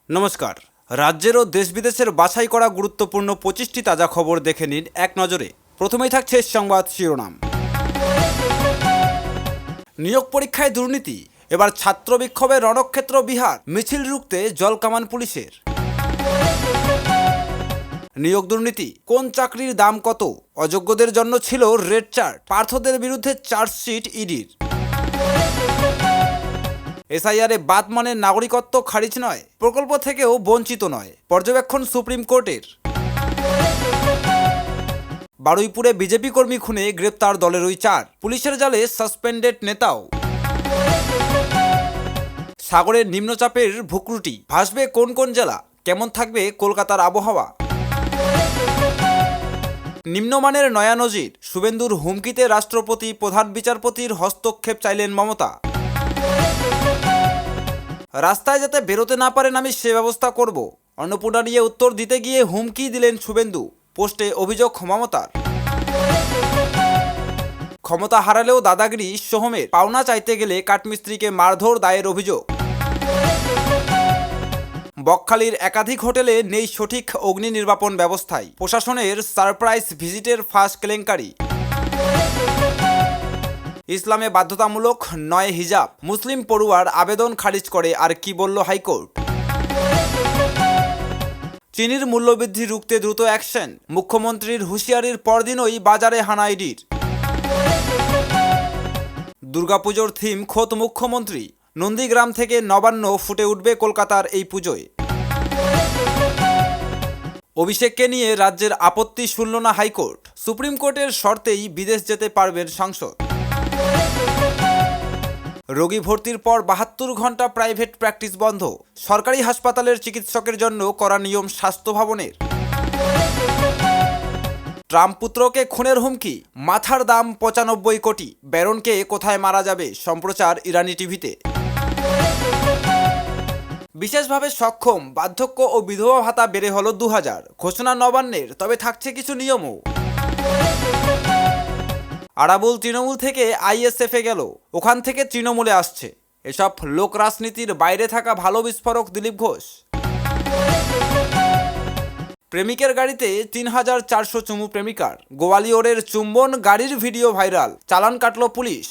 নমস্কার। রাজ্যের ও দেশ বিদেশের বাছাই করা গুরুত্বপূর্ণ 25টি তাজা খবর দেখে নিন এক নজরে। প্রথমেই থাকছে সংবাদ শিরোনাম। নিয়োগ পরীক্ষায় দুর্নীতি, এবার ছাত্র বিক্ষোভের রণক্ষেত্র বিহার, মিছিল রুখতে জলকামান পুলিশের। নিয়োগ দুর্নীতি, কোন চাকরির দাম কত, অযোগ্যদের জন্য ছিল রেড চার্ট, পার্থদের বিরুদ্ধে চার্জশিট ইডির। এসআইআরে বাদ মানে নাগরিকত্ব খারিজ নয়, প্রকল্প থেকেও বঞ্চিত নয়, পর্যবেক্ষণ সুপ্রিম কোর্টের। বারুইপুরে বিজেপি কর্মী খুনে গ্রেপ্তার দলের ওই 4, পুলিশের জালে সাসপেন্ডেড নেতাও। সাগরের নিম্নচাপের ভুকরুটি, ভাসবে কোন কোন জেলা, কেমন থাকবে কলকাতার আবহাওয়া। নিম্নমানের নয়া নজির, শুভেন্দুর হুমকিতে রাষ্ট্রপতি প্রধান বিচারপতির হস্তক্ষেপ চাইলেন মমতা। রাস্তায় যাতে বেরোতে না পারেন আমি সে ব্যবস্থা করব, অন্নপূর্ণা নিয়ে উত্তর দিতে গিয়ে হুমকি দিলেন শুভেন্দু, পোস্টে অভিযোগ মমতার। ক্ষমতা হারালেও দাদাগিরি সোহমের, পাওনা চাইতে গেলে কাঠমিস্ত্রিকে মারধর দায়ের অভিযোগ। বকখালির একাধিক হোটেলে নেই সঠিক অগ্নি নির্বাপন ব্যবস্থায়, প্রশাসনের সারপ্রাইজ ভিজিটের ফাঁস কেলেঙ্কারি। ইসলামে বাধ্যতামূলক নয় হিজাব, মুসলিম পড়ুয়ার আবেদন খারিজ করে আর কি বলল হাইকোর্ট। চিনির মূল্যবৃদ্ধি রুখতে দ্রুত অ্যাকশন, মুখ্যমন্ত্রীর হুঁশিয়ারির পরদিনই বাজারে হানা ইডির। দুর্গাপুজোর থিম খোদ মুখ্যমন্ত্রী, নন্দীগ্রাম থেকে নবান্ন ফুটে উঠবে কলকাতার এই পুজোয়। অভিষেককে নিয়ে রাজ্যের আপত্তি শুনল না হাইকোর্ট, সুপ্রিম কোর্টের শর্তেই বিদেশ যেতে পারবেন সাংসদ। রোগী ভর্তির পর 72 ঘন্টা প্রাইভেট প্র্যাকটিস বন্ধ, সরকারি হাসপাতালের চিকিৎসকের জন্য করা নিয়ম স্বাস্থ্য ভবনের। ট্রাম্প পুত্রকে খুনের হুমকি, মাথার দাম 95 কোটি, ব্যারনকে কোথায় মারা যাবে সম্প্রচার ইরানি টিভিতে। বিশেষভাবে সক্ষম, বার্ধক্য ও বিধবা ভাতা বেড়ে হলো 2000, ঘোষণা নবান্নের, তবে থাকছে কিছু নিয়মও। আরাবুল তৃণমূল থেকে আইএসএফে গেল, ওখান থেকে তৃণমূলে আসছে, এসব লোক রাজনীতির বাইরে থাকা ভালো বিস্ফোরক দিলীপ ঘোষ। প্রেমিকের গাড়িতে 3400 চুমু প্রেমিকার, গোয়ালিয়রের চুম্বন গাড়ির ভিডিও ভাইরাল, চালান কাটল পুলিশ।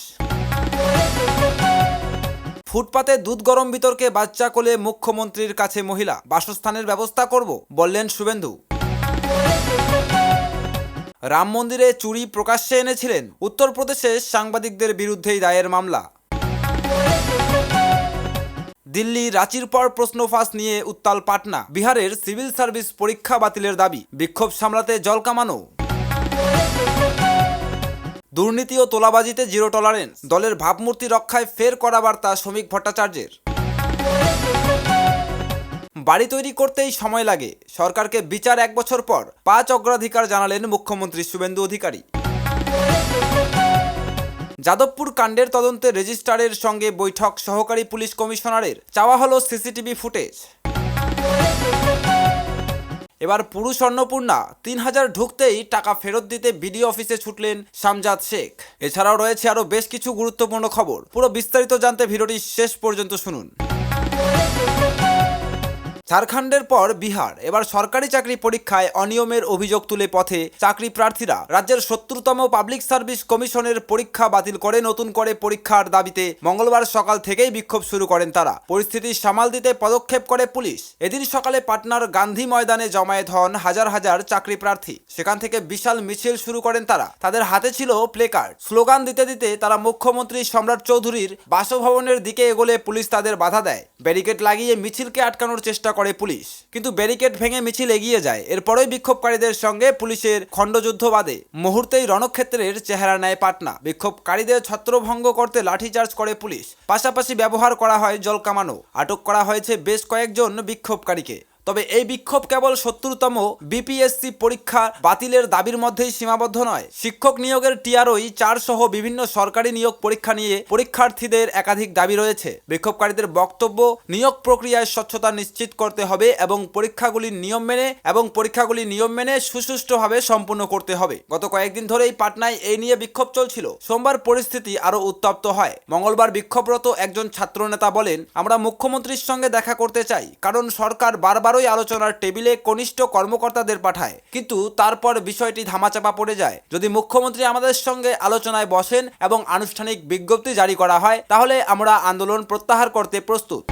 ফুটপাতে দুধ গরম বিতর্কে বাচ্চা কোলে মুখ্যমন্ত্রীর কাছে মহিলা, বাসস্থানের ব্যবস্থা করব বললেন শুভেন্দু। রাম মন্দিরে চুরি প্রকাশ্যে এনেছিলেন, উত্তরপ্রদেশে সাংবাদিকদের বিরুদ্ধেই দায়ের মামলা। দিল্লি রাঁচির পর প্রশ্ন ফাঁস নিয়ে উত্তাল পাটনা, বিহারের সিভিল সার্ভিস পরীক্ষা বাতিলের দাবি, বিক্ষোভ সামলাতে জলকামানো। দুর্নীতি ও তোলাবাজিতে জিরো টলারেন্স, দলের ভাবমূর্তি রক্ষায় ফের কড়া বার্তা শ্রমিক ভট্টাচার্যের। বাড়ি তৈরি করতেই সময় লাগে, সরকারকে বিচার 1 বছর পর 5 অগ্রাধিকার জানালেন মুখ্যমন্ত্রী শুভেন্দু অধিকারী। যাদবপুর কাণ্ডের তদন্তে রেজিস্ট্রারের সঙ্গে বৈঠক সহকারী পুলিশ কমিশনারের, চাওয়া হলো সিসিটিভি ফুটেজ। এবার পুরুষ অন্নপূর্ণা, 3000 ঢুকতেই টাকা ফেরত দিতে বিডিও অফিসে ছুটলেন শামজাদ শেখ। এছাড়াও রয়েছে আরও বেশ কিছু গুরুত্বপূর্ণ খবর, পুরো বিস্তারিত জানতে ভিডিওটি শেষ পর্যন্ত শুনুন। ঝাড়খণ্ডের পর বিহার, এবার সরকারি চাকরি পরীক্ষায় অনিয়মের অভিযোগ তুলে পথে চাকরি প্রার্থীরা। রাজ্যের 70তম পাবলিক সার্ভিস কমিশনের পরীক্ষা বাতিল করে নতুন করে পরীক্ষার দাবিতে মঙ্গলবার সকাল থেকেই বিক্ষোভ শুরু করেন তারা। পরিস্থিতি সামাল দিতে পদক্ষেপ করে পুলিশ। এদিন সকালে পাটনার গান্ধী ময়দানে জমায়েত হন হাজার হাজার চাকরি প্রার্থী, সেখান থেকে বিশাল মিছিল শুরু করেন তারা। তাদের হাতে ছিল প্লেকার্ড, স্লোগান দিতে দিতে তারা মুখ্যমন্ত্রী সম্রাট চৌধুরীর বাসভবনের দিকে এগোলে পুলিশ তাদের বাধা দেয়। ব্যারিকেড লাগিয়ে মিছিলকে আটকানোর চেষ্টা করে পুলিশ, কিন্তু ব্যারিকেড ভেঙে মিছিল এগিয়ে যায়। এরপরই বিক্ষোভকারীদের সঙ্গে পুলিশের খণ্ডযুদ্ধ বাধে, মুহূর্তেই রণক্ষেত্রের চেহারা নেয় পাটনা। বিক্ষোভকারীদের ছত্রভঙ্গ করতে লাঠিচার্জ করে পুলিশ, পাশাপাশি ব্যবহার করা হয় জলকামানো। আটক করা হয়েছে বেশ কয়েকজন বিক্ষোভকারীকে। তবে এই বিক্ষোভ কেবল ৭০তম বিপিএসসি পরীক্ষা বাতিলের দাবির মধ্যেই সীমাবদ্ধ নয়। শিক্ষক নিয়োগের টিআরওই ৪ সহ বিভিন্ন সরকারি নিয়োগ পরীক্ষা নিয়ে পরীক্ষার্থীদের একাধিক দাবি রয়েছে। বিক্ষোভকারীদের বক্তব্য, নিয়োগ প্রক্রিয়ায় স্বচ্ছতা নিশ্চিত করতে হবে এবং পরীক্ষাগুলি নিয়ম মেনে সুষ্ঠুভাবে সম্পূর্ণ করতে হবে। গত কয়েকদিন ধরেই পাটনায় এই নিয়ে বিক্ষোভ চলছিল। সোমবার পরিস্থিতি আরো উত্তপ্ত হয়। মঙ্গলবার বিক্ষোভরত একজন ছাত্রনেতা বলেন, আমরা মুখ্যমন্ত্রীর সঙ্গে দেখা করতে চাই, কারণ সরকার বারবারই আলোচনার টেবিলে কনিষ্ঠ কর্মকর্তাদের পাঠায়, কিন্তু তারপর বিষয়টি ধামাচাপা পড়ে যায়। যদি মুখ্যমন্ত্রী আমাদের সঙ্গে আলোচনায় বসেন এবং আনুষ্ঠানিক বিজ্ঞপ্তি জারি করা হয়, তাহলে আমরা আন্দোলন প্রত্যাহার করতে প্রস্তুত।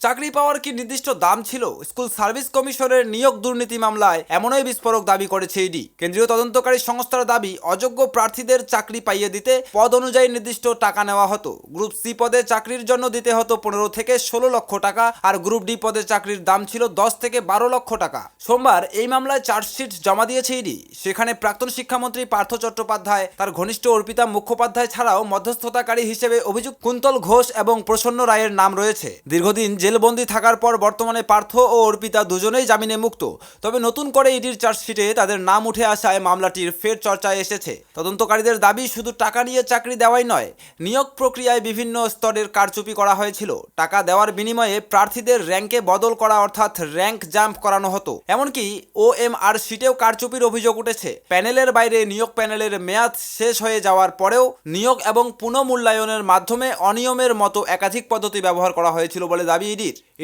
চাকরি পাওয়ার কি নির্দিষ্ট দাম ছিল? স্কুল সার্ভিস কমিশনের নিয়োগ দুর্নীতি মামলায় এমনই বিস্ফোরক দাবি করেছে ইডি। কেন্দ্রীয় তদন্তকারী সংস্থার দাবি, অযোগ্য প্রার্থীদের চাকরি পাইয়ে দিতে পদ অনুযায়ী নির্দিষ্ট টাকা নেওয়া হতো। গ্রুপ সি পদে চাকরির জন্য দিতে হতো ১৫ থেকে ১৬ লক্ষ টাকা, আর গ্রুপ ডি পদে চাকরির দাম ছিল ১০ থেকে ১২ লক্ষ টাকা। সোমবার এই মামলায় চার্জশিট জমা দিয়েছে ইডি। সেখানে প্রাক্তন শিক্ষামন্ত্রী পার্থ চট্টোপাধ্যায়, তার ঘনিষ্ঠ অর্পিতা মুখোপাধ্যায় ছাড়াও মধ্যস্থতাকারী হিসেবে অভিযুক্ত কুন্তল ঘোষ এবং প্রসন্ন রায়ের নাম রয়েছে। দীর্ঘদিন জেলবন্দি থাকার পর বর্তমানে পার্থ ও অর্পিতা দুজনেই জামিনে মুক্ত। তবে নতুন করে ইডির চার্জশিটে তাদের নাম উঠে আসায় মামলাটির ফের চর্চায় এসেছে। তদন্তকারীদের দাবি, শুধু টাকা নিয়ে চাকরি দেওয়াই নয়, নিয়োগ প্রক্রিয়ায় বিভিন্ন স্তরের কারচুপি করা হয়েছিল। টাকা দেওয়ার বিনিময়ে প্রার্থীদের র্যাঙ্কে বদল করা, অর্থাৎ র্যাঙ্ক জাম্প করানো হতো। এমনকি ওএমআর শিটেও কারচুপির অভিযোগ উঠেছে। প্যানেলের বাইরে নিয়োগ প্যানেলের মেয়াদ শেষ হয়ে যাওয়ার পরেও নিয়োগ এবং পুনঃমূল্যায়নের মাধ্যমে অনিয়মের মতো একাধিক পদ্ধতি ব্যবহার করা হয়েছিল বলে দাবি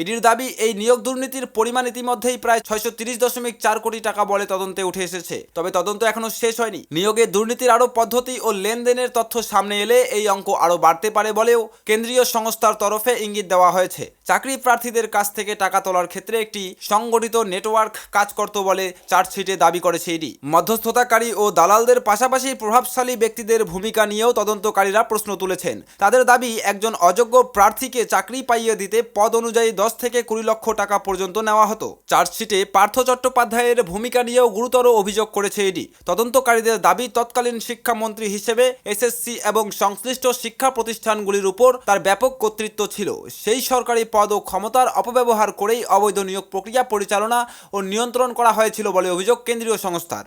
ইডির দাবি, এই নিয়োগ দুর্নীতির পরিমাণ ইতিমধ্যেই প্রায় ৬৩০.৪ কোটি টাকা বলে তদন্তে উঠে এসেছে। তবে তদন্ত এখনো শেষ হয়নি। নিয়োগে দুর্নীতির আরও পদ্ধতি ও লেনদেনের তথ্য সামনে এলে এই অঙ্ক আরও বাড়তে পারে বলেও কেন্দ্রীয় সংস্থার তরফে ইঙ্গিত দেওয়া হয়েছে। চাকরি প্রার্থীদের কাছ থেকে টাকা তোলার ক্ষেত্রে একটি সংগঠিত নেটওয়ার্ক কাজ করত বলে চার্জশিটে দাবি করেছে ইডি। মধ্যস্থতাকারী ও দালালদের পাশাপাশি প্রভাবশালী ব্যক্তিদের ভূমিকা নিয়েও তদন্তকারীরা প্রশ্ন তুলেছেন। তাদের দাবি, একজন অযোগ্য প্রার্থীকে চাকরি পাইয়ে দিতে পদ অনুযায়ী 10 থেকে 20 লক্ষ টাকা পর্যন্ত নেওয়া হতো। চার্জশিটে পার্থ চট্টোপাধ্যায়ের ভূমিকা নিয়েও গুরুতর অভিযোগ করেছে ইডি। তদন্তকারীদের দাবি, তৎকালীন শিক্ষামন্ত্রী হিসেবে এসএসসি এবং সংশ্লিষ্ট শিক্ষা প্রতিষ্ঠানগুলির উপর তার ব্যাপক কর্তৃত্ব ছিল। সেই সরকারি পদ ও ক্ষমতার অপব্যবহার করেই অবৈধ নিয়োগ প্রক্রিয়া পরিচালনা ও নিয়ন্ত্রণ করা হয়েছিল বলে অভিযোগ কেন্দ্রীয় সংস্থার।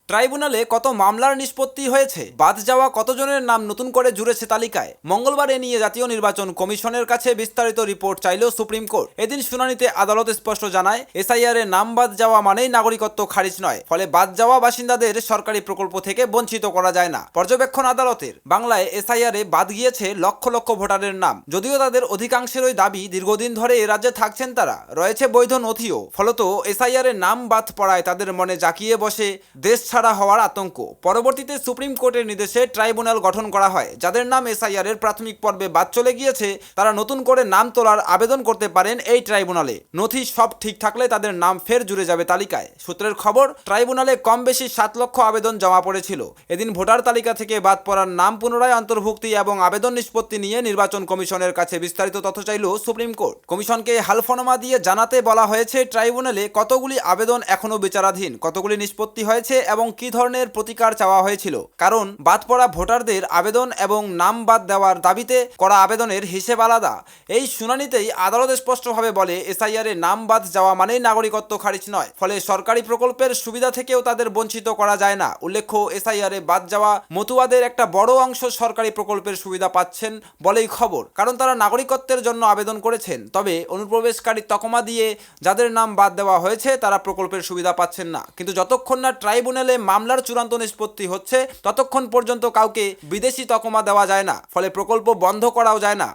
ট্রাইব্যুনালে কত মামলার নিষ্পত্তি হয়েছে? বাদ যাওয়া কতজনের নাম নতুন করে জুড়েছে তালিকায়? মঙ্গলবার এ নিয়ে জাতীয় নির্বাচন কমিশনের কাছে বিস্তারিত রিপোর্ট চাইল সুপ্রিম কোর্ট। এদিন শুনানিতে আদালত স্পষ্ট জানায়, এসআইআর এ নাম বাদ যাওয়া মানেই নাগরিকত্ব খারিজ নয়। ফলে বাদ যাওয়া বাসিন্দাদের সরকারি প্রকল্প থেকে বঞ্চিত করা যায় না। পর্যবেক্ষণ আদালতের, বাংলায় এসআইআর এ বাদ গিয়েছে লক্ষ লক্ষ ভোটারের নাম। যদিও তাদের অধিকাংশেরই দাবি, দীর্ঘদিন ধরে এ রাজ্যে থাকছেন তারা, রয়েছে বৈধ নথিও। ফলত এসআইআর এ নাম বাদ পড়ায় তাদের মনে জাঁকিয়ে বসে দেশ ছাড়া হওয়ার আতঙ্ক। পরবর্তীতে সুপ্রিম কোর্টের নির্দেশে ট্রাইব্যুনাল গঠন করা হয়। যাদের নাম এসআইআর এর প্রাথমিক পর্বে বাদ চলে গিয়েছে, তারা নতুন করে নাম তোলার আবেদন করতে পারেন এই ট্রাইব্যুনালে। নথি সব ঠিক থাকলে তাদের নাম ফের জুড়ে যাবে তালিকায়। সূত্রের খবর, ট্রাইব্যুনালে কম বেশি 7 লক্ষ আবেদন জমা পড়েছিল। এদিন ভোটার তালিকা থেকে বাদ পড়ার নাম পুনরায় অন্তর্ভুক্তি এবং আবেদন নিষ্পত্তি নিয়ে নির্বাচন কমিশনের কাছে বিস্তারিত তথ্য চাইল সুপ্রিম কোর্ট। কমিশনকে হালফনামা দিয়ে জানাতে বলা হয়েছে, ট্রাইব্যুনালে কতগুলি আবেদন এখনো বিচারাধীন, কতগুলি নিষ্পত্তি হয়েছে এবং কি ধরনের প্রতিকার চাওয়া হয়েছিল। কারণ বাদ পড়া ভোটারদের আবেদন এবং নাম বাদ দেওয়ার দাবিতে করা আবেদনের হিসেব আলাদা। এই শুনানিতেই আদালত স্পষ্টভাবে বলে, এসআইআর এ নাম বাদ যাওয়া মানেই নাগরিকত্ব খারিজ নয়। ফলে সরকারি প্রকল্পের সুবিধা থেকেও তাদের বঞ্চিত করা যায় না। উল্লেখ্য, এসআইআর এ বাদ যাওয়া মতুয়াদের একটা বড় অংশ সরকারি প্রকল্পের সুবিধা পাচ্ছেন বলেই খবর, কারণ তারা নাগরিকত্বের জন্য আবেদন করেছেন। তবে অনুপ্রবেশকারী তকমা দিয়ে যাদের নাম বাদ দেওয়া হয়েছে, তারা প্রকল্পের সুবিধা পাচ্ছেন না। কিন্তু যতক্ষণ না ট্রাইব্যুনালে মামলার চূড়ান্ত নিষ্পত্তি হচ্ছে, ততক্ষণ পর্যন্ত কাউকে বিদেশি তকমা দেওয়া যায় না। ফলে প্রকল্প বন্ধ করাও যায় না।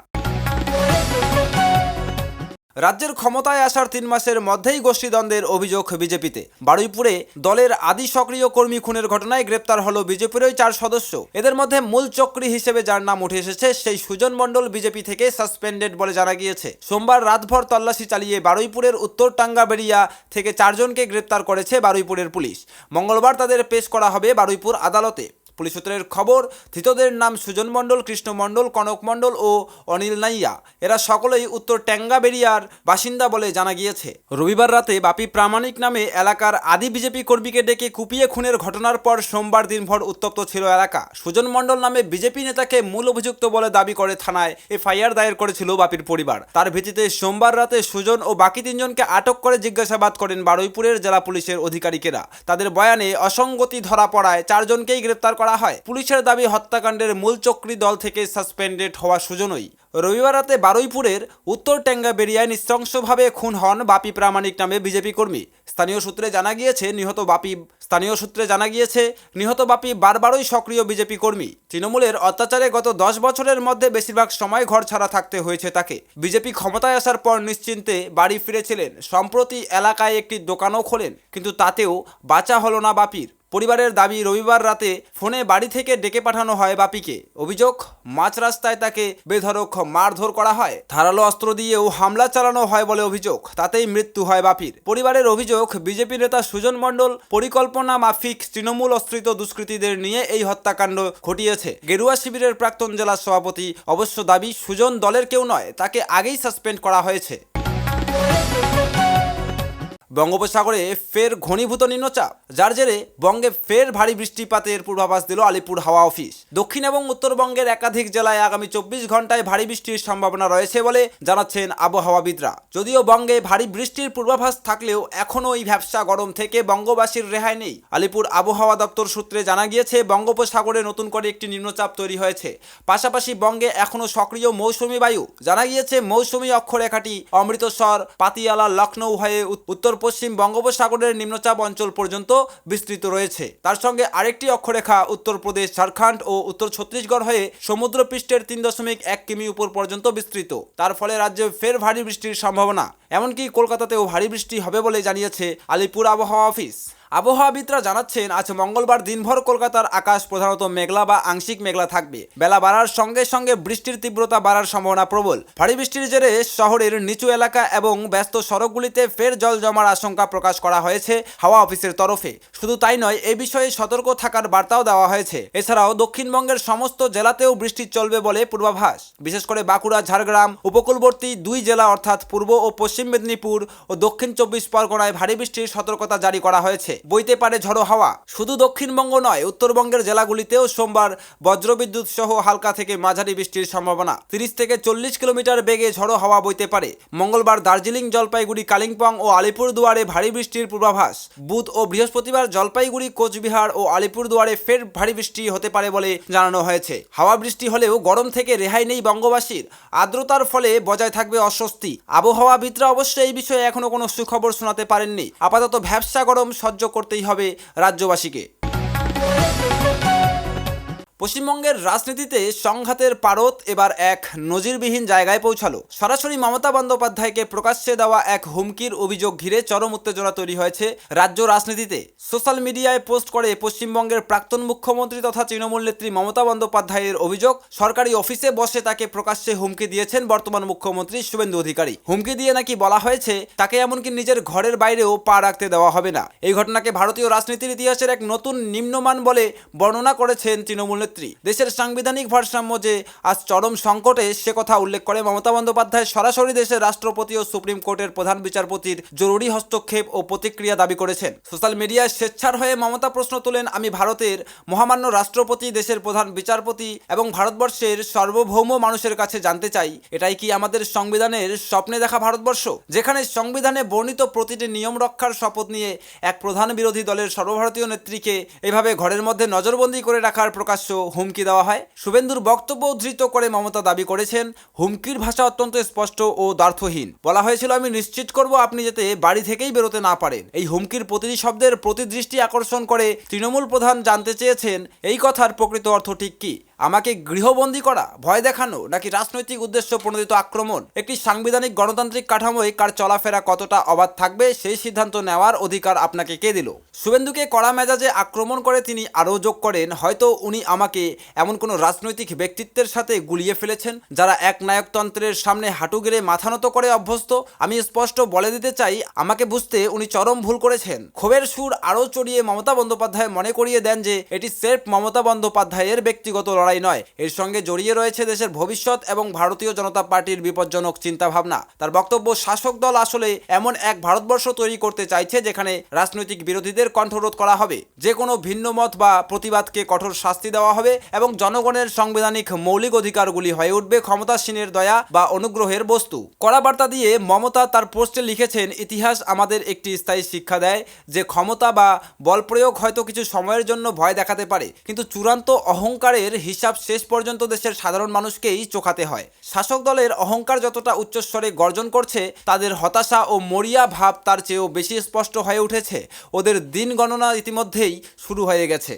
রাজ্যের ক্ষমতায় আসার 3 মাসের মধ্যেই গোষ্ঠীদ্বন্দ্বের অভিযোগ বিজেপিতে। বারুইপুরে দলের আদি সক্রিয় কর্মী খুনের ঘটনায় গ্রেপ্তার হলো বিজেপিরই 4 সদস্য। এদের মধ্যে মূল চক্রী হিসেবে যার নাম উঠে এসেছে, সেই সুজন মণ্ডল বিজেপি থেকে সাসপেন্ডেড বলে জানা গিয়েছে। সোমবার রাতভর তল্লাশি চালিয়ে বারুইপুরের উত্তর টাঙ্গাবেড়িয়া থেকে 4 জনকে গ্রেপ্তার করেছে বারুইপুরের পুলিশ। মঙ্গলবার তাদের পেশ করা হবে বারুইপুর আদালতে। পুলিশ সূত্রের খবর, ধৃতদের নাম সুজন মণ্ডল, কৃষ্ণ মণ্ডল, কনক মণ্ডল ও অনিল নাইয়া। এরা সকলেই উত্তর ট্যাঙ্গাবেরিয়ার বাসিন্দা বলে জানা গিয়েছে। রবিবার রাতে বাপি প্রামাণিক নামে এলাকার আদি বিজেপি কর্মীকে ডেকে কুপিয়ে খুনের ঘটনার পর সোমবার দিনভর উত্তপ্ত ছিল এলাকা। সুজন মণ্ডল নামে বিজেপি নেতাকে মূল অভিযুক্ত বলে দাবি করে থানায় এফআইআর দায়ের করেছিল বাপির পরিবার। তার ভিত্তিতে সোমবার রাতে সুজন ও বাকি তিনজনকে আটক করে জিজ্ঞাসাবাদ করেন বারুইপুরের জেলা পুলিশের আধিকারিকেরা। তাদের বয়ানে অসঙ্গতি ধরা পড়ায় 4 জনকেই গ্রেপ্তার করা হয়। পুলিশের দাবি, হত্যাকাণ্ডের মূল চক্রী দল থেকে সাসপেন্ডেড হওয়া সুজনই। রবিবার রাতে বারুইপুরের উত্তর ট্যাঙ্গাবেরিয়ায় নৃশংসভাবে খুন হন বাপি প্রামাণিক নামে বিজেপি কর্মী। স্থানীয় সূত্রে জানা গিয়েছে নিহত বাপি বারবারই সক্রিয় বিজেপি কর্মী। তৃণমূলের অত্যাচারে গত 10 বছরের মধ্যে বেশিরভাগ সময় ঘর ছাড়া থাকতে হয়েছে তাকে। বিজেপি ক্ষমতায় আসার পর নিশ্চিন্তে বাড়ি ফিরেছিলেন। সম্প্রতি এলাকায় একটি দোকানও খোলেন, কিন্তু তাতেও বাঁচা হলো না বাপির। পরিবারের দাবি, রবিবার রাতে ফোনে বাড়ি থেকে ডেকে পাঠানো হয় বাপিকে। অভিযোগ, মাঝ রাস্তায় তাকে বেধড়ক মারধর করা হয়, ধারালো অস্ত্র দিয়েও হামলা চালানো হয় বলে অভিযোগ। তাতেই মৃত্যু হয় বাপির। পরিবারের অভিযোগ, বিজেপি নেতা সুজন মণ্ডল পরিকল্পনা মাফিক তৃণমূল অস্ত্রিত দুষ্কৃতীদের নিয়ে এই হত্যাকাণ্ড ঘটিয়েছে। গেরুয়া শিবিরের প্রাক্তন জেলা সভাপতি অবশ্য দাবি, সুজন দলের কেউ নয়, তাকে আগেই সাসপেন্ড করা হয়েছে। বঙ্গোপসাগরে ফের ঘনীভূত নিম্নচাপ, যার জেরে বঙ্গে ফের ভারী বৃষ্টিপাতের পূর্বাভাস দিল আলিপুর হাওয়া অফিস। দক্ষিণ এবং উত্তরবঙ্গের একাধিক জেলায় আগামী 24 ঘন্টায় ভারী বৃষ্টির সম্ভাবনা রয়েছে বলে জানাচ্ছেন আবহাওয়াবিদরা। যদিও বঙ্গে ভারী বৃষ্টির পূর্বাভাস থাকলেও এখনও এই ভ্যাপসা গরম থেকে বঙ্গবাসীর রেহাই নেই। আলিপুর আবহাওয়া দপ্তর সূত্রে জানা গিয়েছে, বঙ্গোপসাগরে নতুন করে একটি নিম্নচাপ তৈরি হয়েছে। পাশাপাশি বঙ্গে এখনও সক্রিয় মৌসুমী বায়ু। জানা গিয়েছে, মৌসুমী অক্ষরেখাটি অমৃতসর, পাতিয়ালা, লখনৌ হয়ে উত্তর পশ্চিম বঙ্গোপসাগরের নিম্নচাপ অঞ্চল পর্যন্ত বিস্তৃত রয়েছে। তার সঙ্গে আরেকটি অক্ষরেখা উত্তরপ্রদেশ, ঝাড়খণ্ড ও উত্তর ছত্তিশগড় হয়ে সমুদ্রপৃষ্ঠের 3.1 কিমি উপর পর্যন্ত বিস্তৃত। তার ফলে রাজ্যে ফের ভারী বৃষ্টির সম্ভাবনা। এমনকি কলকাতাতেও ভারী বৃষ্টি হবে বলে জানিয়েছে আলিপুর আবহাওয়া অফিস। আবহাওয়াবিদরা জানাচ্ছেন, আজ মঙ্গলবার দিনভর কলকাতার আকাশ প্রধানত মেঘলা বা আংশিক মেঘলা থাকবে। বেলা বাড়ার সঙ্গে সঙ্গে বৃষ্টির তীব্রতা বাড়ার সম্ভাবনা প্রবল। ভারী বৃষ্টির জেরে শহরের নিচু এলাকা এবং ব্যস্ত সড়কগুলিতে ফের জল জমার আশঙ্কা প্রকাশ করা হয়েছে হাওয়া অফিসের তরফে। শুধু তাই নয়, এ বিষয়ে সতর্ক থাকার বার্তাও দেওয়া হয়েছে। এছাড়াও দক্ষিণবঙ্গের সমস্ত জেলাতেও বৃষ্টি চলবে বলে পূর্বাভাস। বিশেষ করে বাঁকুড়া, ঝাড়গ্রাম উপকূলবর্তী 2 জেলা অর্থাৎ পূর্ব ও পশ্চিম মেদিনীপুর ও দক্ষিণ 24 পরগনায় ভারী বৃষ্টির সতর্কতা জারি করা হয়েছে। বইতে পারে ঝড়ো হাওয়া। শুধু দক্ষিণবঙ্গ নয়, উত্তরবঙ্গের জেলাগুলিতেও সোমবার বজ্রবিদ্যুৎ সহ হালকা থেকে মাঝারি বৃষ্টির সম্ভাবনা। 30 থেকে 40 কিলোমিটার বেগে ঝড়ো হাওয়া বইতে পারে। মঙ্গলবার দার্জিলিং, জলপাইগুড়ি, কালিম্পং ও আলিপুরদুয়ারে ভারী বৃষ্টির পূর্বাভাস। বুধ ও বৃহস্পতিবার জলপাইগুড়ি, কোচবিহার ও আলিপুরদুয়ারে ফের ভারী বৃষ্টি হতে পারে বলে জানানো হয়েছে। হাওয়া বৃষ্টি হলেও গরম থেকে রেহাই নেই বঙ্গবাসীর। আর্দ্রতার ফলে বজায় থাকবে অস্বস্তি। আবহাওয়াবিদরা অবশ্য এই বিষয়ে এখনো কোনো সুখবর শোনাতে পারেননি। আপাতত ভ্যাপসা গরম সহ্য করতেই হবে রাজ্যবাসীকে। পশ্চিমবঙ্গের রাজনীতিতে সংঘাতের পারদ এবার এক নজিরবিহীন জায়গায় পৌঁছালো। সরাসরি মমতা বন্দ্যোপাধ্যায়কে প্রকাশ্যে দেওয়া এক হুমকির অভিযোগ ঘিরে চরম উত্তেজনা তৈরি হয়েছে রাজ্য রাজনীতিতে। সোশ্যাল মিডিয়ায় পোস্ট করে পশ্চিমবঙ্গের প্রাক্তন মুখ্যমন্ত্রী তথা তৃণমূল নেত্রী মমতা বন্দ্যোপাধ্যায়ের অভিযোগ, সরকারি অফিসে বসে তাকে প্রকাশ্যে হুমকি দিয়েছেন বর্তমান মুখ্যমন্ত্রী শুভেন্দু অধিকারী। হুমকি দিয়ে নাকি বলা হয়েছে তাকে এমনকি নিজের ঘরের বাইরেও পা রাখতে দেওয়া হবে না। এই ঘটনাকে ভারতীয় রাজনীতির ইতিহাসের এক নতুন নিম্নমান বলে বর্ণনা করেছেন তৃণমূল। দেশের সাংবিধানিক ভারসাম্য যে আজ চরম সংকটে, সে কথা উল্লেখ করে মমতা বন্দ্যোপাধ্যায় সরাসরি দেশের রাষ্ট্রপতি ও সুপ্রিম কোর্টের প্রধান বিচারপতির জরুরি হস্তক্ষেপ ও প্রতিক্রিয়া দাবি করেছেন। সোশ্যাল মিডিয়ায় স্বেচ্ছার হয়ে মমতা প্রশ্ন তোলেন, আমি ভারতের মহামান্য রাষ্ট্রপতি, দেশের প্রধান বিচারপতি এবং ভারতবর্ষের সার্বভৌম মানুষের কাছে জানতে চাই, এটাই কি আমাদের সংবিধানের স্বপ্নে দেখা ভারতবর্ষ, যেখানে সংবিধানে বর্ণিত প্রতিটি নিয়ম রক্ষার শপথ নিয়ে এক প্রধান বিরোধী দলের সর্বভারতীয় নেত্রীকে এভাবে ঘরের মধ্যে নজরবন্দি করে রাখার প্রকাশ্য হুমকি দেওয়া হয়। শুভেন্দুর বক্তব্য উদ্ধৃত করে মমতা দাবি করেছেন, হুমকির ভাষা অত্যন্ত স্পষ্ট ও দ্ব্যর্থহীন। বলা হয়েছিল, আমি নিশ্চিত করব আপনি যাতে বাড়ি থেকেই বেরোতে না পারেন। এই হুমকির প্রতিটি শব্দের প্রতি দৃষ্টি আকর্ষণ করে তৃণমূল প্রধান জানতে চেয়েছেন, এই কথার প্রকৃত অর্থ ঠিক কি। আমাকে গৃহবন্দী করা, ভয় দেখানো, নাকি রাজনৈতিক উদ্দেশ্য প্রণোদিত আক্রমণ? একটি সাংবিধানিক গণতান্ত্রিক কাঠামোয় কার চলাফেরা কতটা অবাধ থাকবে সেই সিদ্ধান্ত নেওয়ার অধিকার আপনাকে কে দিল? শুভেন্দুকে কড়া মেজাজে আক্রমণ করে তিনি আরও যোগ করেন, হয়তো উনি আমাকে এমন কোনো রাজনৈতিক ব্যক্তিত্বের সাথে গুলিয়ে ফেলেছেন যারা এক নায়কতন্ত্রের সামনে হাঁটু গেড়ে মাথা নত করে অভ্যস্ত। আমি স্পষ্ট বলে দিতে চাই, আমাকে বুঝতে উনি চরম ভুল করেছেন। ক্ষোভের সুর আরও চড়িয়ে মমতা বন্দ্যোপাধ্যায় মনে করিয়ে দেন যে এটি সেলফ মমতা বন্দ্যোপাধ্যায়ের ব্যক্তিগত লড়াই নয়, এর সঙ্গে জড়িয়ে রয়েছে দেশের ভবিষ্যৎ এবং ভারতীয় জনতা পার্টির বিপজ্জনক চিন্তাভাবনা। তার বক্তব্য, শাসক দল আসলে এমন এক ভারতবর্ষ তৈরি করতে চাইছে যেখানে রাজনৈতিক বিরোধীদের কণ্ঠরোধ করা হবে, যে কোনো ভিন্ন মত বা প্রতিবাদকে কঠোর শাস্তি দেওয়া হবে এবং জনগণের সাংবিধানিক মৌলিক অধিকারগুলি হয়ে উঠবে ক্ষমতাসীনের দয়া বা অনুগ্রহের বস্তু। কড়া বার্তা দিয়ে মমতা তার পোস্টে লিখেছেন, ইতিহাস আমাদের একটি স্থায়ী শিক্ষা দেয় যে ক্ষমতা বা বল প্রয়োগ হয়তো কিছু সময়ের জন্য ভয় দেখাতে পারে, কিন্তু চূড়ান্ত অহংকারের হিসাব শেষ পর্যন্ত দেশের সাধারণ মানুষকেই চোকাতে হয়। শাসক দলের অহংকার যতটা উচ্চস্বরে গর্জন করছে, তাদের হতাশা ও মরিয়া ভাব তার চেয়েও বেশি স্পষ্ট হয়ে উঠেছে। ওদের দিন গণনা ইতিমধ্যেই শুরু হয়ে গেছে।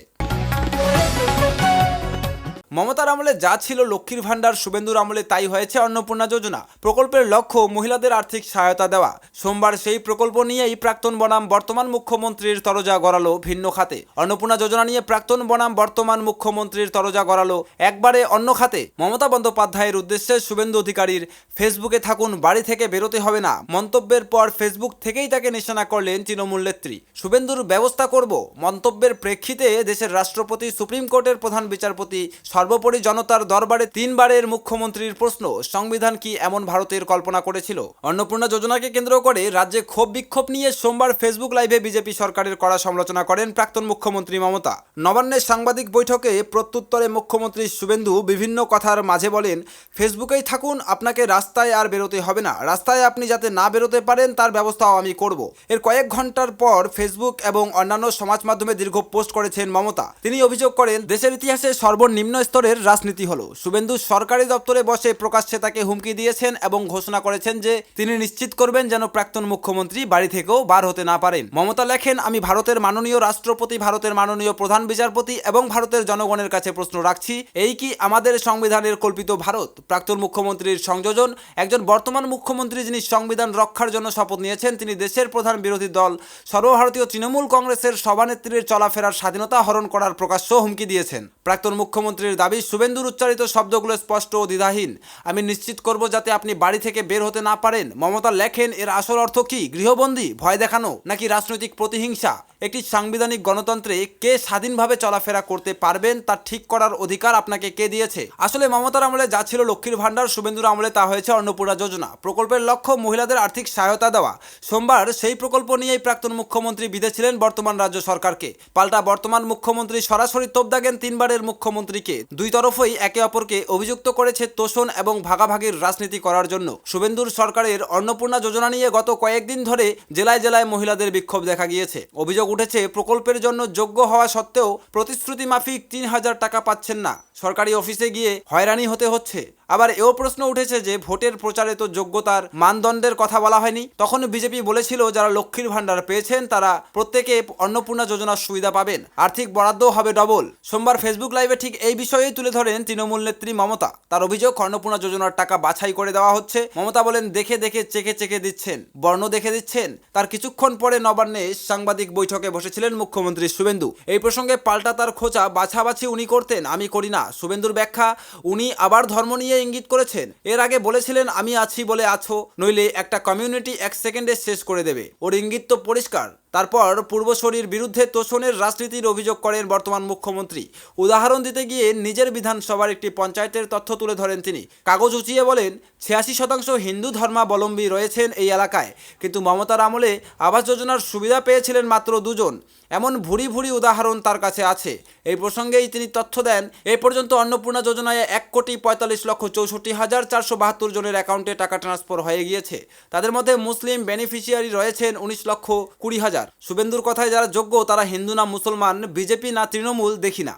মমতার আমলে যা ছিল লক্ষ্মীর ভাণ্ডার, শুভেন্দুর আমলে তাই হয়েছে অন্নপূর্ণা যোজনা। প্রকল্পের লক্ষ্য মহিলাদের আর্থিক সহায়তা দেওয়া। সোমবার সেই প্রকল্প নিয়েই প্রাক্তন বনাম বর্তমান মুখ্যমন্ত্রীর তরজা গড়ালো ভিন্ন খাতে। অন্নপূর্ণা যোজনা নিয়ে প্রাক্তন বনাম বর্তমান মুখ্যমন্ত্রীর তরজা গড়ালো একবারে অন্য খাতে। মমতা বন্দ্যোপাধ্যায়ের উদ্দেশ্যে শুভেন্দু অধিকারীর, ফেসবুকে থাকুন, বাড়ি থেকে বেরোতে হবে না মন্তব্যের পর ফেসবুক থেকেই তাকে নিশানা করলেন তৃণমূল নেত্রী। শুভেন্দুর ব্যবস্থা করব মন্তব্যের প্রেক্ষিতে দেশের রাষ্ট্রপতি, সুপ্রিম কোর্টের প্রধান বিচারপতি, সর্বোপরি জনতার দরবারে 3 বারের মুখ্যমন্ত্রীর প্রশ্ন, সংবিধান কি এমন ভারতের কল্পনা করেছিল? অন্নপূর্ণা যোজনাকে কেন্দ্র করে রাজ্যে ক্ষোভ বিক্ষোভ নিয়ে সোমবার ফেসবুক লাইভে বিজেপি সরকারের কড়া সমালোচনা করেন প্রাক্তন মুখ্যমন্ত্রী মমতা। নবান্নের সাংবাদিক বৈঠকে প্রত্যুত্তরে মুখ্যমন্ত্রী শুভেন্দু বিভিন্ন কথার মাঝে বলেন, ফেসবুকেই থাকুন, আপনাকে রাস্তায় আর বেরোতে হবে না, রাস্তায় আপনি যাতে না বেরোতে পারেন তার ব্যবস্থাও আমি করব। এর কয়েক ঘন্টার পর ফেসবুক এবং অন্যান্য সমাজ মাধ্যমে দীর্ঘ পোস্ট করেছেন মমতা। তিনি অভিযোগ করেন, দেশের ইতিহাসে সর্বনিম্ন স্তরের রাজনীতি হলো। শুভেন্দু সরকারি দপ্তরে বসে প্রকাশ্যে তাকে হুমকি দিয়েছেন এবং ঘোষণা করেছেন যে তিনি নিশ্চিত করবেন যেন প্রাক্তন মুখ্যমন্ত্রী বাড়ি থেকেও বার হতে না পারেন। মমতা লেখেন, আমি ভারতের মাননীয় রাষ্ট্রপতি, ভারতের মাননীয় প্রধান বিচারপতি এবং ভারতের জনগণের কাছে প্রশ্ন রাখছি, এই কি আমাদের সংবিধানের কল্পিত ভারত? প্রাক্তন মুখ্যমন্ত্রীর সংযোজন, একজন বর্তমান মুখ্যমন্ত্রী যিনি সংবিধান রক্ষার জন্য শপথ নিয়েছেন, তিনি দেশের প্রধান বিরোধী দল সর্বভারতীয় তৃণমূল কংগ্রেসের সভানেত্রীর চলাফেরার স্বাধীনতা হরণ করার প্রকাশ্য হুমকি দিয়েছেন। প্রাক্তন মুখ্যমন্ত্রীর দাবি, শুভেন্দুর উচ্চারিত শব্দগুলো স্পষ্ট ও দ্বিধাহীন, আমি নিশ্চিত করব যাতে আপনি বাড়ি থেকে বের হতে না পারেন। মমতা লেখেন, এর আসল অর্থ কি? গৃহবন্দী, ভয় দেখানো, নাকি রাজনৈতিক প্রতিহিংসা? একটি সাংবিধানিক গণতন্ত্রে কে স্বাধীনভাবে চলাফেরা করতে পারবেন তা ঠিক করার অধিকার আপনাকে কে দিয়েছে? আসলে মমতার আমলে যা ছিল লক্ষ্মীর ভাণ্ডার, শুভেন্দুর আমলে তা হয়েছে অন্নপূর্ণা যোজনা। প্রকল্পের লক্ষ্য মহিলাদের আর্থিক সহায়তা দেওয়া। সোমবার সেই প্রকল্প নিয়েই প্রাক্তন মুখ্যমন্ত্রী বিঁধেছিলেন বর্তমান রাজ্য সরকারকে। পাল্টা বর্তমান মুখ্যমন্ত্রী সরাসরি তোপ দাগেন 3 বারের মুখ্যমন্ত্রীকে। দুই তরফই একে অপরকে অভিযুক্ত করেছে তোষণ এবং ভাগাভাগির রাজনীতি করার জন্য। শুভেন্দুর সরকারের অন্নপূর্ণা যোজনা নিয়ে গত কয়েকদিন ধরে জেলায় জেলায় মহিলাদের বিক্ষোভ দেখা গিয়েছে। অভিযোগ উঠেছে, প্রকল্পের জন্য যোগ্য হওয়া সত্ত্বেও প্রতিশ্রুতি মাফিক 3000 টাকা পাচ্ছেন না, সরকারি অফিসে গিয়ে হয়রানি হতে হচ্ছে। আবার এও প্রশ্ন উঠেছে যে ভোটের প্রচারে তো যোগ্যতার মানদণ্ডের কথা বলা হয়নি। তখন বিজেপি বলেছিল যারা লক্ষ্মীর ভাণ্ডার পেয়েছেন তারা প্রত্যেকে অন্নপূর্ণা যোজনার সুবিধা পাবেন, আর্থিক বরাদ্দ হবে ডবল। সোমবার ফেসবুক লাইভে ঠিক এই বিষয়েই তুলে ধরেন তৃণমূল নেত্রী মমতা। তার অভিযোগ, অন্নপূর্ণা যোজনার টাকা বাছাই করে দেওয়া হচ্ছে। মমতা বলেন, দেখে দেখে চেকে চেকে দিচ্ছেন, বর্ণ দেখে দিচ্ছেন। তার কিছুক্ষণ পরে নবান্নে সাংবাদিক বৈঠকে বসেছিলেন মুখ্যমন্ত্রী শুভেন্দু। এই প্রসঙ্গে পাল্টা তার খোঁচা, বাছাবাছি উনি করতেন, আমি করি না। শুভেন্দুর ব্যাখ্যা, উনি আবার ধর্ম নিয়ে ইঙ্গিত করেছেন। এর আগে বলেছিলেন আমি আছি বলে আছো, নইলে একটা কমিউনিটি 1 সেকেন্ডে শেষ করে দেবে। ওর ইঙ্গিত তো পরিষ্কার। তারপর পূর্বশরীর বিরুদ্ধে তোষণের রাজনীতির অভিযোগ করেন বর্তমান মুখ্যমন্ত্রী। উদাহরণ দিতে গিয়ে নিজের বিধানসভার একটি পঞ্চায়েতের তথ্য তুলে ধরেন তিনি। কাগজ উঁচিয়ে বলেন, 86% হিন্দু ধর্মাবলম্বী রয়েছেন এই এলাকায়, কিন্তু মমতার আমলে আবাস যোজনার সুবিধা পেয়েছিলেন মাত্র 2 জন। এমন ভুরি ভুরি উদাহরণ তার কাছে আছে। এই প্রসঙ্গেই তিনি তথ্য দেন, এ পর্যন্ত অন্নপূর্ণা যোজনায় 1,45,64,472 জনের অ্যাকাউন্টে টাকা ট্রান্সফার হয়ে গিয়েছে। তাদের মধ্যে মুসলিম বেনিফিশিয়ারি রয়েছেন 19,20,000। শুভেন্দুর কথায় যারা যোগ্য তারা হিন্দু না মুসলমান, বিজেপি না তৃণমূল দেখি না।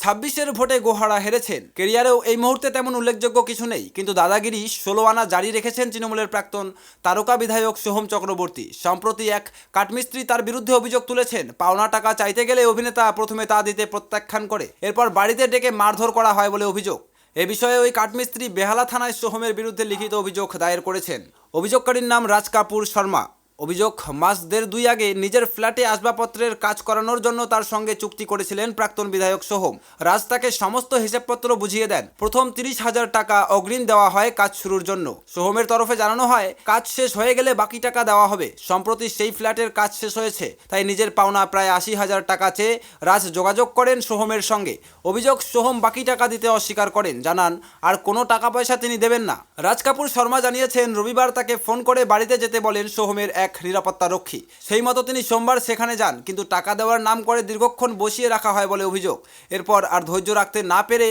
26-এর ভোটে গোহারা হেরেছেন। কেরিয়ারেও এই মুহূর্তে তেমন উল্লেখযোগ্য কিছু নেই, কিন্তু দাদাগিরি 16 আনা জারি রেখেছেন তৃণমূলের প্রাক্তন তারকা বিধায়ক সোহম চক্রবর্তী। সম্প্রতি এক কাঠমিস্ত্রি তার বিরুদ্ধে অভিযোগ তুলেছেন, পাওনা টাকা চাইতে গেলে অভিনেতা প্রথমে তা দিতে প্রত্যাখ্যান করে, এরপর বাড়িতে ডেকে মারধর করা হয় বলে অভিযোগ। এ বিষয়ে ওই কাঠমিস্ত্রি বেহালা থানায় সোহমের বিরুদ্ধে লিখিত অভিযোগ দায়ের করেছেন। অভিযোগকারীর নাম রাজ কাপুর শর্মা। অভিযোগ, মাস 1.5-2 আগে নিজের ফ্ল্যাটে আসবাবপত্রের কাজ করানোর জন্য তার সঙ্গে চুক্তি করেছিলেন প্রাক্তন বিধায়ক সোহম। রাজ তাকে সমস্ত হিসাবপত্র বুঝিয়ে দেন। প্রথম 30,000 টাকা অগ্রিম দেওয়া হয় কাজ শুরুর জন্য। সোহমের তরফে জানানো হয়, কাজ শেষ হয়ে গেলে বাকি টাকা দেওয়া হবে। সম্প্রতি সেই ফ্ল্যাটের কাজ শেষ হয়েছে, তাই নিজের পাওনা প্রায় 80,000 টাকা চেয়ে রাজ যোগাযোগ করেন সোহমের সঙ্গে। অভিযোগ, সোহম বাকি টাকা দিতে অস্বীকার করেন, জানান আর কোনো টাকা পয়সা তিনি দেবেন না। রাজ কাপুর শর্মা জানিয়েছেন, রবিবার তাকে ফোন করে বাড়িতে যেতে বলেন সোহমের এক নিরাপত্তা রক্ষী। সেই মতো তিনি সোমবার সেখানে যান, কিন্তু টাকা দেওয়ার নাম করে দীর্ঘক্ষণ বসিয়ে রাখা হয় বলে অভিযোগ। এরপর আর ধৈর্য রাখতে না পেরে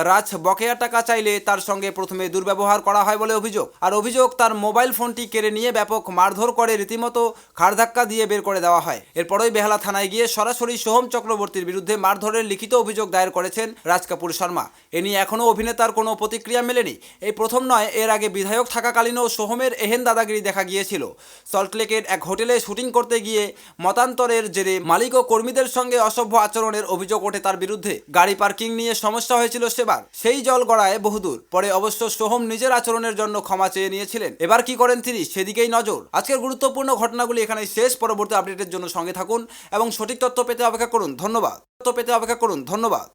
রাজ বকেয়া টাকা চাইলে তার সঙ্গে প্রথমে দুর্ব্যবহার করা হয় বলে অভিযোগ। আর অভিযোগ, তার মোবাইল ফোনটি কেড়ে নিয়ে ব্যাপক মারধর করে রীতিমতো ঘাড়ধাক্কা দিয়ে বের করে দেওয়া হয়। এরপরই বেহালা থানায় গিয়ে সরাসরি সোহম চক্রবর্তীর বিরুদ্ধে মারধরের লিখিত অভিযোগ দায়ের করেছেন রাজ কাপুর শর্মা। এ নিয়ে এখনও অভিনেতার কোনো প্রতিক্রিয়া মেলেনি। এই প্রথম নয়, এর আগে বিধায়ক থাকাকালীনও সোহমের এহেন দাদাগিরি দেখা গিয়েছিল। সল্টলেকের এক হোটেলে শুটিং করতে গিয়ে মতান্তরের জেরে মালিক ও কর্মীদের সঙ্গে অসভ্য আচরণের অভিযোগ ওঠে তার বিরুদ্ধে। গাড়ি পার্কিং নিয়ে সমস্যা হয়েছিল সেবার, সেই জল গড়ায় বহুদূর। পরে অবশ্য সোহম নিজের আচরণের জন্য ক্ষমা চেয়ে নিয়েছিলেন। এবার কি করেন তিনি, সেদিকেই নজর। আজকের গুরুত্বপূর্ণ ঘটনাগুলি এখানেই শেষ। পরবর্তী আপডেটের জন্য সঙ্গে থাকুন এবং সঠিক তথ্য পেতে অপেক্ষা করুন। ধন্যবাদ।